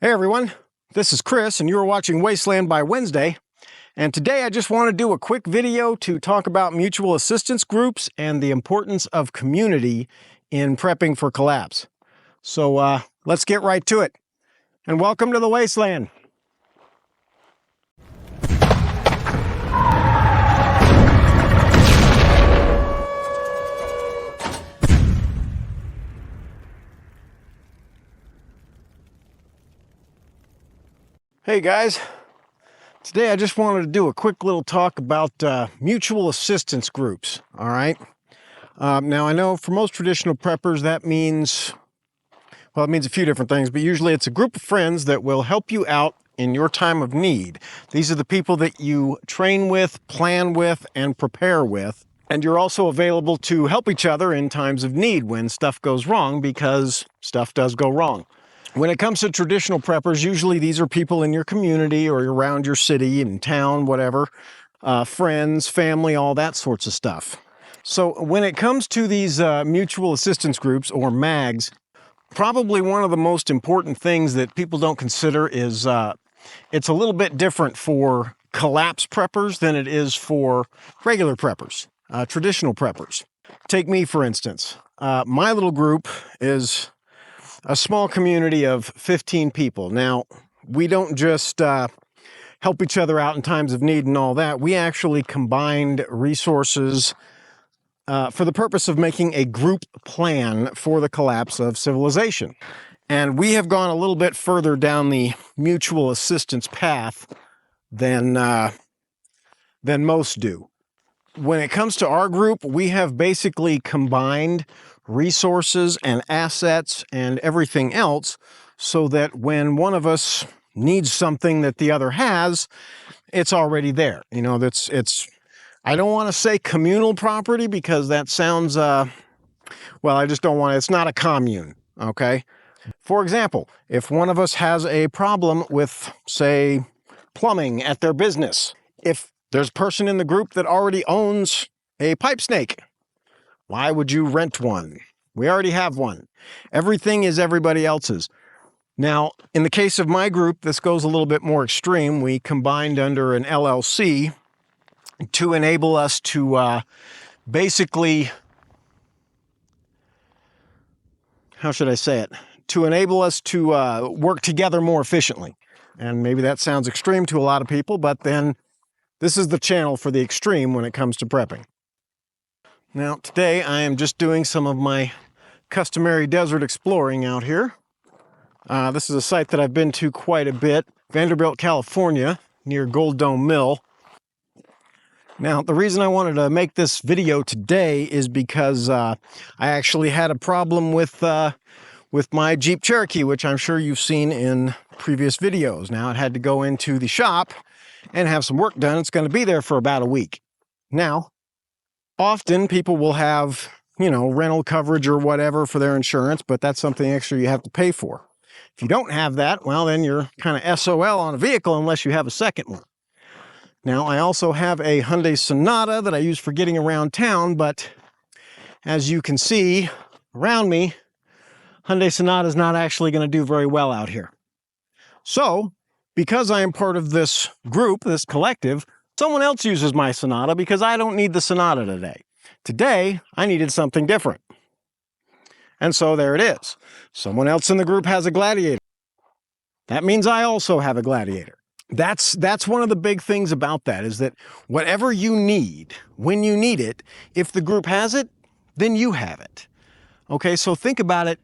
Hey everyone, this is Chris and you're watching Wasteland by Wednesday. And today I just want to do a quick video to talk about mutual assistance groups and the importance of community in prepping for collapse. So let's get right to it. And welcome to the Wasteland. Hey guys, today I just wanted to do a quick little talk about mutual assistance groups, all right? Now I know for most traditional preppers that means, well, it means a few different things, but usually it's a group of friends that will help you out in your time of need. These are the people that you train with, plan with, and prepare with. And you're also available to help each other in times of need when stuff goes wrong, because stuff does go wrong. When it comes to traditional preppers, usually these are people in your community or around your city and town, whatever, friends, family, all that sorts of stuff. So when it comes to these mutual assistance groups or MAGs, probably one of the most important things that people don't consider is it's a little bit different for collapse preppers than it is for regular preppers, traditional preppers. Take me, for instance. My little group is a small community of 15 people. Now, we don't just help each other out in times of need and all that. We actually combined resources for the purpose of making a group plan for the collapse of civilization. And we have gone a little bit further down the mutual assistance path than most do. When it comes to our group, we have basically combined resources and assets and everything else so that when one of us needs something that the other has, it's already there. You know, I don't want to say communal property because that sounds, well, I just don't want to, it's not a commune, okay? For example, if one of us has a problem with, say, plumbing at their business, if there's a person in the group that already owns a pipe snake, why would you rent one? We already have one. Everything is everybody else's. Now, in the case of my group, this goes a little bit more extreme. We combined under an LLC to enable us to basically, how should I say it? To enable us to work together more efficiently. And maybe that sounds extreme to a lot of people, but then this is the channel for the extreme when it comes to prepping. Now, today I am just doing some of my customary desert exploring out here. This is a site that I've been to quite a bit, Vanderbilt, California, near Gold Dome Mill. Now, the reason I wanted to make this video today is because I actually had a problem with my Jeep Cherokee, which I'm sure you've seen in previous videos. Now, it had to go into the shop and have some work done. It's going to be there for about a week. Now, often people will have, you know, rental coverage or whatever for their insurance, but that's something extra you have to pay for. If you don't have that, well, then you're kind of SOL on a vehicle unless you have a second one. Now, I also have a Hyundai Sonata that I use for getting around town, but as you can see around me, Hyundai Sonata is not actually going to do very well out here. So, because I am part of this group, this collective, someone else uses my Sonata because I don't need the Sonata today. Today, I needed something different. And so there it is. Someone else in the group has a Gladiator. That means I also have a Gladiator. That's one of the big things about that, is that whatever you need, when you need it, if the group has it, then you have it. Okay, so think about it.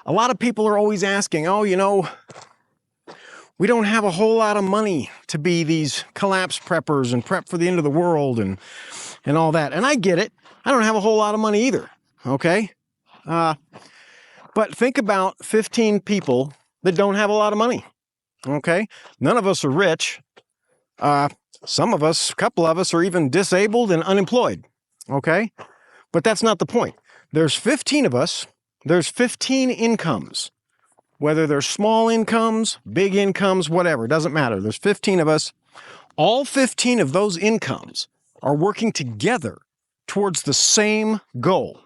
A lot of people are always asking, oh, you know, we don't have a whole lot of money to be these collapse preppers and prep for the end of the world and all that. And I get it. I don't have a whole lot of money either, okay? But think about 15 people that don't have a lot of money, okay? None of us are rich. Some of us, a couple of us, are even disabled and unemployed, okay? But that's not the point. There's 15 of us. There's 15 incomes. Whether they're small incomes, big incomes, whatever, it doesn't matter. There's 15 of us. All 15 of those incomes are working together towards the same goal,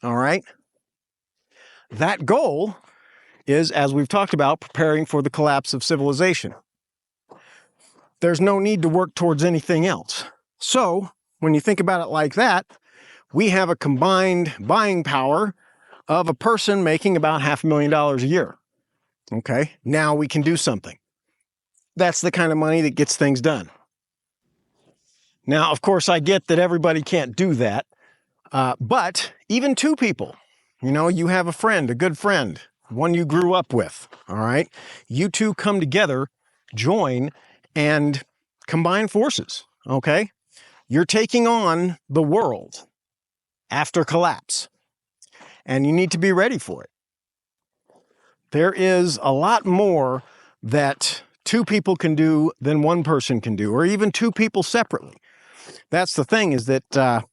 all right? That goal is, as we've talked about, preparing for the collapse of civilization. There's no need to work towards anything else. So, when you think about it like that, we have a combined buying power of a person making about $500,000 a year. Okay, now we can do something. That's the kind of money that gets things done. Now, of course, I get that everybody can't do that, but even two people, you have a friend, a good friend, one you grew up with, all right? You two come together, join, and combine forces, okay? You're taking on the world after collapse, and you need to be ready for it. There is a lot more that two people can do than one person can do, or even two people separately. That's the thing, is that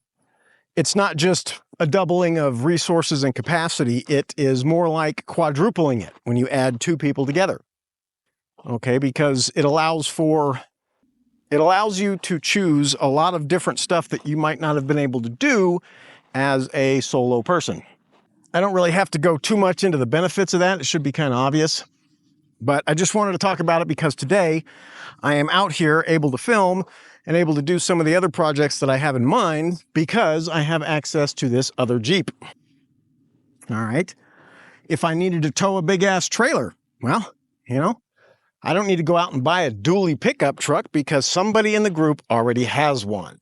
it's not just a doubling of resources and capacity. It is more like quadrupling it when you add two people together. Okay, because it allows you to choose a lot of different stuff that you might not have been able to do as a solo person. I don't really have to go too much into the benefits of that. It should be kind of obvious. But I just wanted to talk about it because today I am out here able to film and able to do some of the other projects that I have in mind because I have access to this other Jeep. All right. If I needed to tow a big-ass trailer, well, I don't need to go out and buy a dually pickup truck because somebody in the group already has one.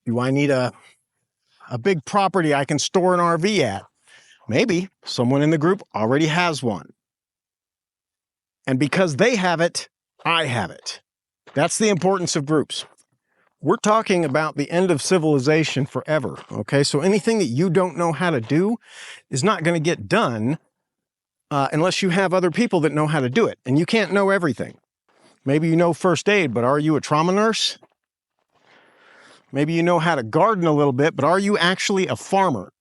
Do I need a big property I can store an RV at? Maybe someone in the group already has one. And because they have it, I have it. That's the importance of groups. We're talking about the end of civilization forever, okay? So anything that you don't know how to do is not going to get done unless you have other people that know how to do it. And you can't know everything. Maybe you know first aid, but are you a trauma nurse? Maybe you know how to garden a little bit, but are you actually a farmer?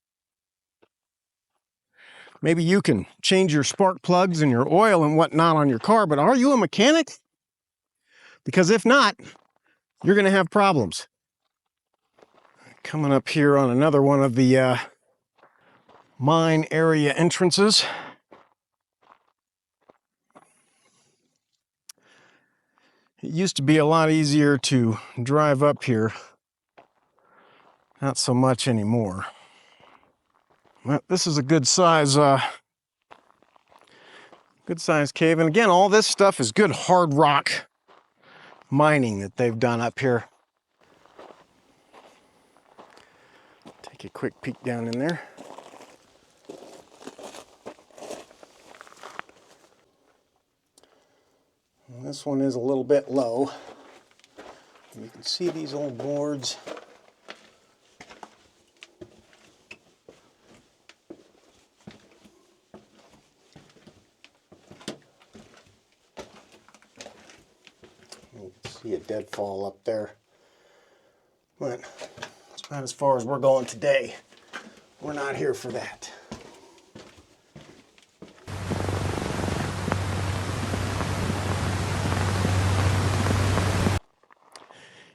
Maybe you can change your spark plugs and your oil and whatnot on your car, but are you a mechanic? Because if not, you're going to have problems. Coming up here on another one of the mine area entrances. It used to be a lot easier to drive up here. Not so much anymore. Well, this is a good size cave. And again, all this stuff is good hard rock mining that they've done up here. Take a quick peek down in there. And this one is a little bit low. You can see these old boards. You can see a deadfall up there. But that's about as far as we're going today. We're not here for that.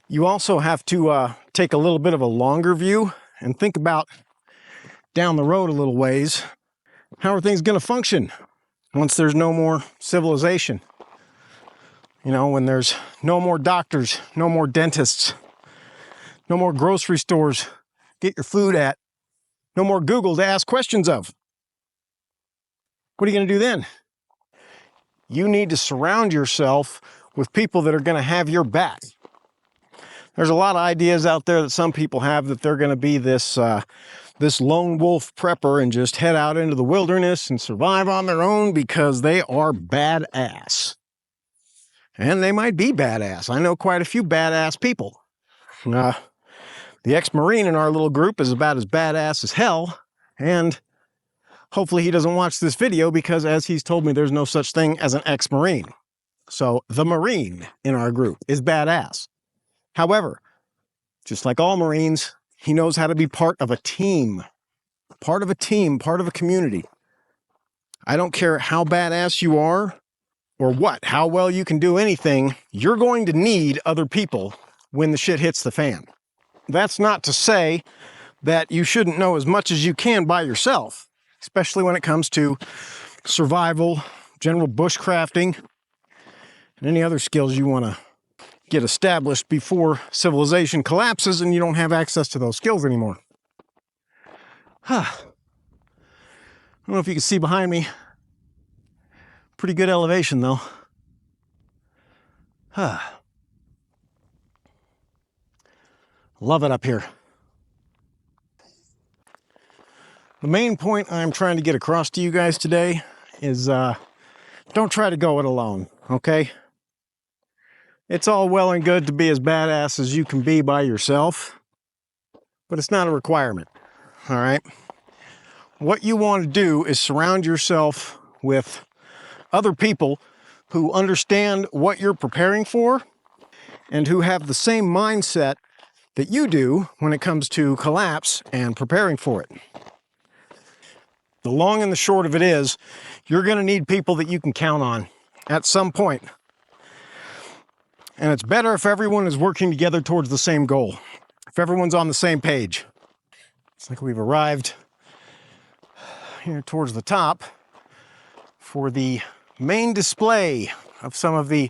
You also have to take a little bit of a longer view and think about down the road a little ways. How are things going to function once there's no more civilization? When there's no more doctors, no more dentists, no more grocery stores to get your food at, no more Google to ask questions of. What are you going to do then? You need to surround yourself with people that are going to have your back. There's a lot of ideas out there that some people have that they're going to be this lone wolf prepper and just head out into the wilderness and survive on their own because they are badass. And they might be badass. I know quite a few badass people. The ex-Marine in our little group is about as badass as hell, and hopefully he doesn't watch this video because, as he's told me, there's no such thing as an ex-Marine. So the Marine in our group is badass. However, just like all Marines, he knows how to be part of a team, part of a community. I don't care how badass you are or how well you can do anything, you're going to need other people when the shit hits the fan. That's not to say that you shouldn't know as much as you can by yourself, especially when it comes to survival, general bushcrafting, and any other skills you want to get established before civilization collapses and you don't have access to those skills anymore. I don't know if you can see behind me. Pretty good elevation though. Love it up here. The main point I'm trying to get across to you guys today is don't try to go it alone, okay? It's all well and good to be as badass as you can be by yourself, but it's not a requirement, all right? What you want to do is surround yourself with other people who understand what you're preparing for and who have the same mindset that you do when it comes to collapse and preparing for it. The long and the short of it is, you're going to need people that you can count on at some point. And it's better if everyone is working together towards the same goal, if everyone's on the same page. It's like we've arrived here towards the top for the main display of some of the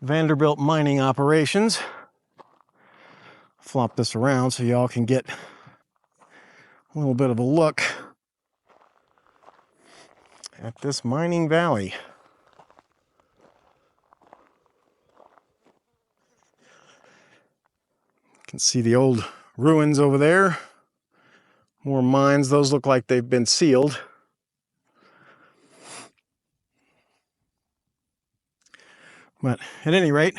Vanderbilt mining operations. Flop this around so y'all can get a little bit of a look at this mining valley. You can see the old ruins over there. More mines. Those look like they've been sealed. But at any rate,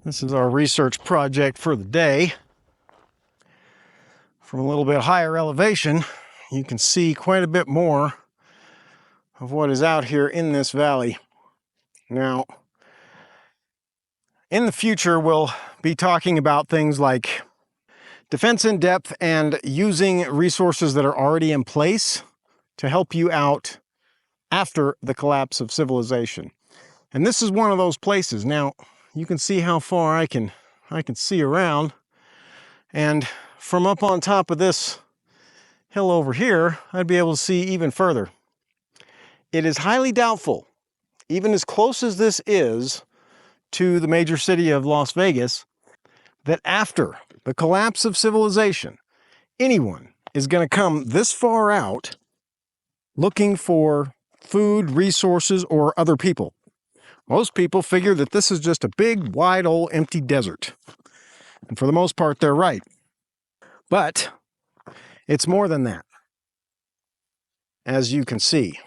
this is our research project for the day. From a little bit higher elevation, you can see quite a bit more of what is out here in this valley. Now, in the future, we'll be talking about things like defense in depth and using resources that are already in place to help you out after the collapse of civilization. And this is one of those places. Now, you can see how far I can see around. And from up on top of this hill over here, I'd be able to see even further. It is highly doubtful, even as close as this is to the major city of Las Vegas, that after the collapse of civilization, anyone is going to come this far out looking for food, resources, or other people. Most people figure that this is just a big, wide, old, empty desert. And for the most part, they're right. But it's more than that, as you can see.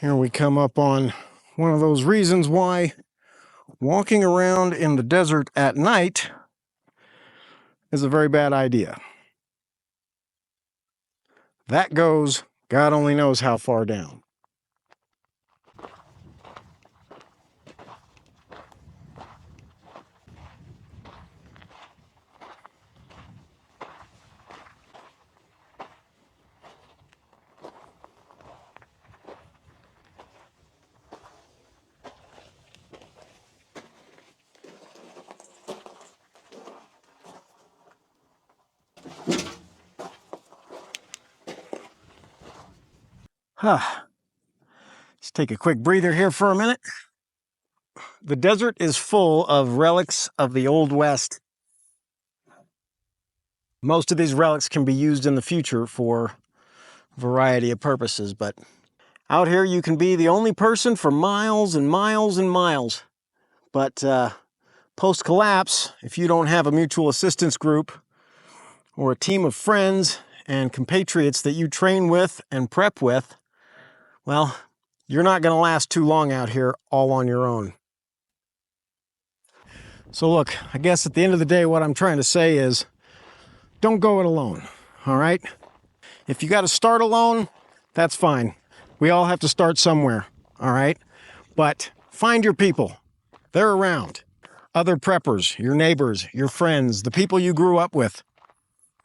Here we come up on one of those reasons why walking around in the desert at night is a very bad idea. That goes, God only knows how far down. Let's take a quick breather here for a minute. The desert is full of relics of the Old West. Most of these relics can be used in the future for a variety of purposes, but out here you can be the only person for miles and miles and miles. But post-collapse, if you don't have a mutual assistance group or a team of friends and compatriots that you train with and prep with, well, you're not going to last too long out here all on your own. So look, I guess at the end of the day, what I'm trying to say is, don't go it alone, all right? If you got to start alone, that's fine. We all have to start somewhere, all right? But find your people. They're around. Other preppers, your neighbors, your friends, the people you grew up with.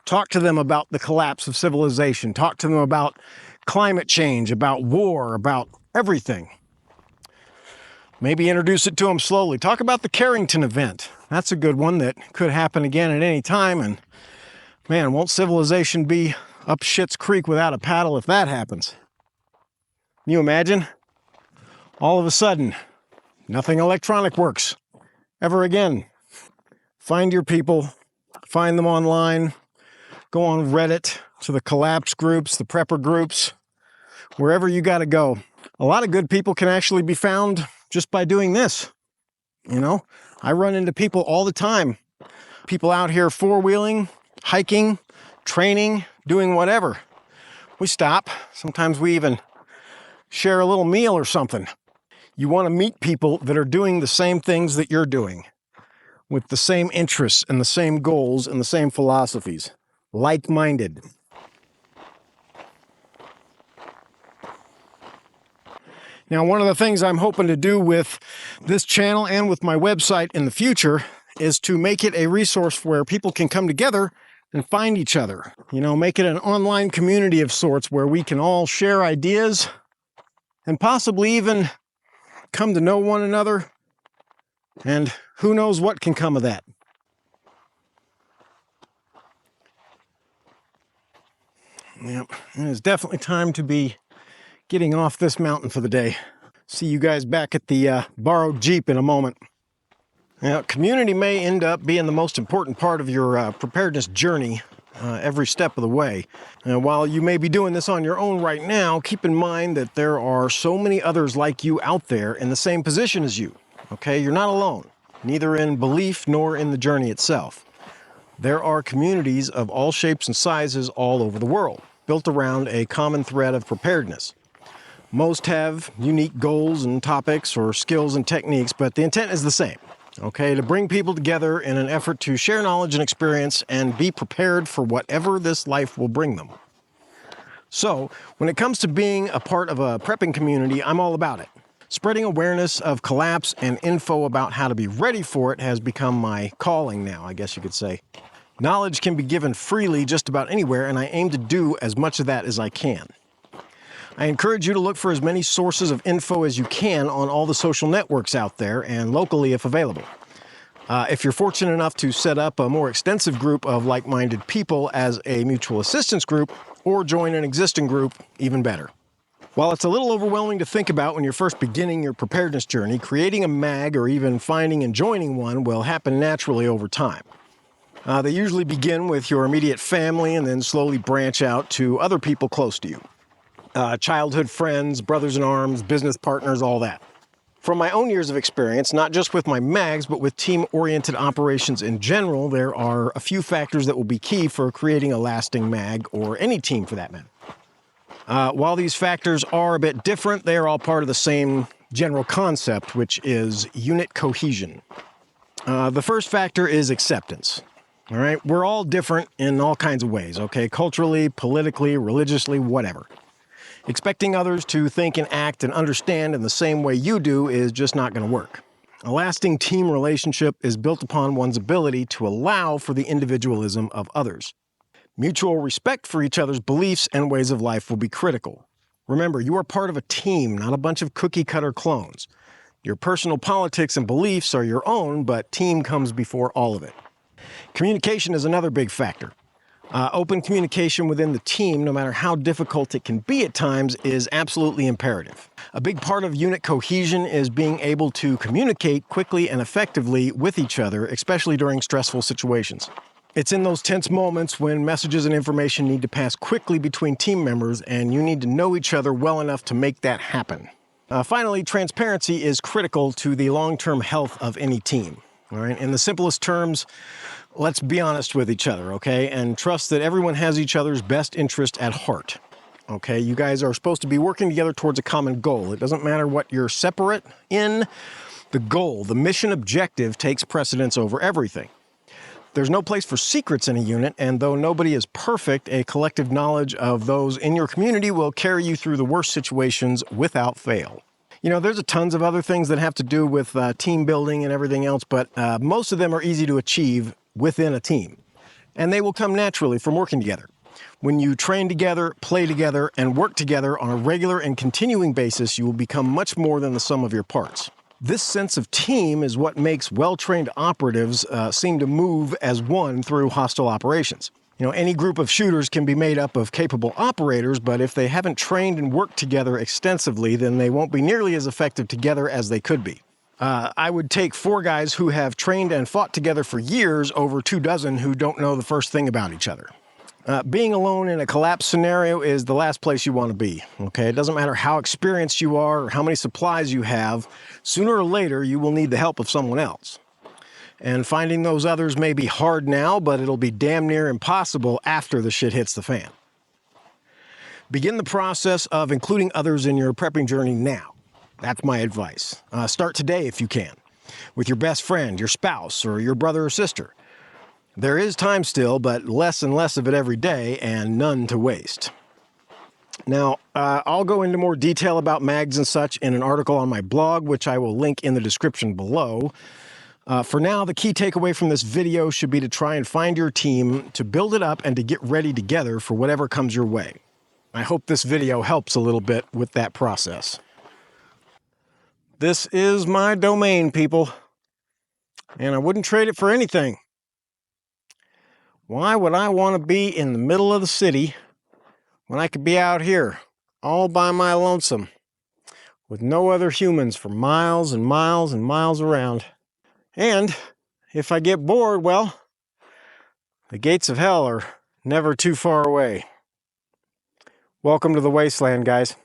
Talk to them about the collapse of civilization. Talk to them about climate change, about war, about everything. Maybe introduce it to them slowly. Talk about the Carrington event. That's a good one that could happen again at any time. And man, won't civilization be up Schitt's Creek without a paddle if that happens? Can you imagine? All of a sudden, nothing electronic works ever again. Find your people, find them online, go on Reddit to the collapse groups, the prepper groups, wherever you got to go. A lot of good people can actually be found just by doing this. You know, I run into people all the time. People out here four-wheeling, hiking, training, doing whatever. We stop. Sometimes we even share a little meal or something. You want to meet people that are doing the same things that you're doing, with the same interests and the same goals and the same philosophies. Like-minded. Now, one of the things I'm hoping to do with this channel and with my website in the future is to make it a resource where people can come together and find each other. You know, make it an online community of sorts where we can all share ideas and possibly even come to know one another. And who knows what can come of that. Yep, it is definitely time to be getting off this mountain for the day. See you guys back at the borrowed Jeep in a moment. Now, community may end up being the most important part of your preparedness journey every step of the way. While you may be doing this on your own right now, keep in mind that there are so many others like you out there in the same position as you. Okay, you're not alone, neither in belief nor in the journey itself. There are communities of all shapes and sizes all over the world, built around a common thread of preparedness. Most have unique goals and topics or skills and techniques, but the intent is the same. Okay, to bring people together in an effort to share knowledge and experience and be prepared for whatever this life will bring them. So, when it comes to being a part of a prepping community, I'm all about it. Spreading awareness of collapse and info about how to be ready for it has become my calling now, I guess you could say. Knowledge can be given freely just about anywhere, and I aim to do as much of that as I can. I encourage you to look for as many sources of info as you can on all the social networks out there and locally if available. If you're fortunate enough to set up a more extensive group of like-minded people as a mutual assistance group or join an existing group, even better. While it's a little overwhelming to think about when you're first beginning your preparedness journey, creating a mag or even finding and joining one will happen naturally over time. They usually begin with your immediate family and then slowly branch out to other people close to you. Childhood friends, brothers in arms, business partners, all that. From my own years of experience, not just with my mags, but with team-oriented operations in general, there are a few factors that will be key for creating a lasting mag, or any team for that matter. While these factors are a bit different, they are all part of the same general concept, which is unit cohesion. The first factor is acceptance. All right, we're all different in all kinds of ways, okay? Culturally, politically, religiously, whatever. Expecting others to think and act and understand in the same way you do is just not going to work. A lasting team relationship is built upon one's ability to allow for the individualism of others. Mutual respect for each other's beliefs and ways of life will be critical. Remember, you are part of a team, not a bunch of cookie-cutter clones. Your personal politics and beliefs are your own, but team comes before all of it. Communication is another big factor. Open communication within the team, no matter how difficult it can be at times, is absolutely imperative. A big part of unit cohesion is being able to communicate quickly and effectively with each other, especially during stressful situations. It's in those tense moments when messages and information need to pass quickly between team members, and you need to know each other well enough to make that happen. Finally, transparency is critical to the long-term health of any team. All right? In the simplest terms, let's be honest with each other, okay? And trust that everyone has each other's best interest at heart, okay? You guys are supposed to be working together towards a common goal. It doesn't matter what you're separate in. The goal, the mission objective, takes precedence over everything. There's no place for secrets in a unit, and though nobody is perfect, a collective knowledge of those in your community will carry you through the worst situations without fail. You know, there's tons of other things that have to do with team building and everything else, but most of them are easy to achieve within a team. and they will come naturally from working together. When you train together, play together, and work together on a regular and continuing basis, you will become much more than the sum of your parts. This sense of team is what makes well-trained operatives seem to move as one through hostile operations. You know, any group of shooters can be made up of capable operators, but if they haven't trained and worked together extensively, then they won't be nearly as effective together as they could be. I would take 4 guys who have trained and fought together for years over 2 dozen who don't know the first thing about each other. Being alone in a collapse scenario is the last place you want to be, okay? It doesn't matter how experienced you are or how many supplies you have, sooner or later you will need the help of someone else. And finding those others may be hard now, but it'll be damn near impossible after the shit hits the fan. Begin the process of including others in your prepping journey now. That's my advice. Start today if you can, with your best friend, your spouse, or your brother or sister. There is time still, but less and less of it every day, and none to waste. Now, I'll go into more detail about mags and such in an article on my blog, which I will link in the description below. For now, the key takeaway from this video should be to try and find your team, to build it up, and to get ready together for whatever comes your way. I hope this video helps a little bit with that process. This is my domain, people, and I wouldn't trade it for anything. Why would I want to be in the middle of the city when I could be out here, all by my lonesome, with no other humans for miles and miles and miles around? And if I get bored, well, the gates of hell are never too far away. Welcome to the wasteland, guys.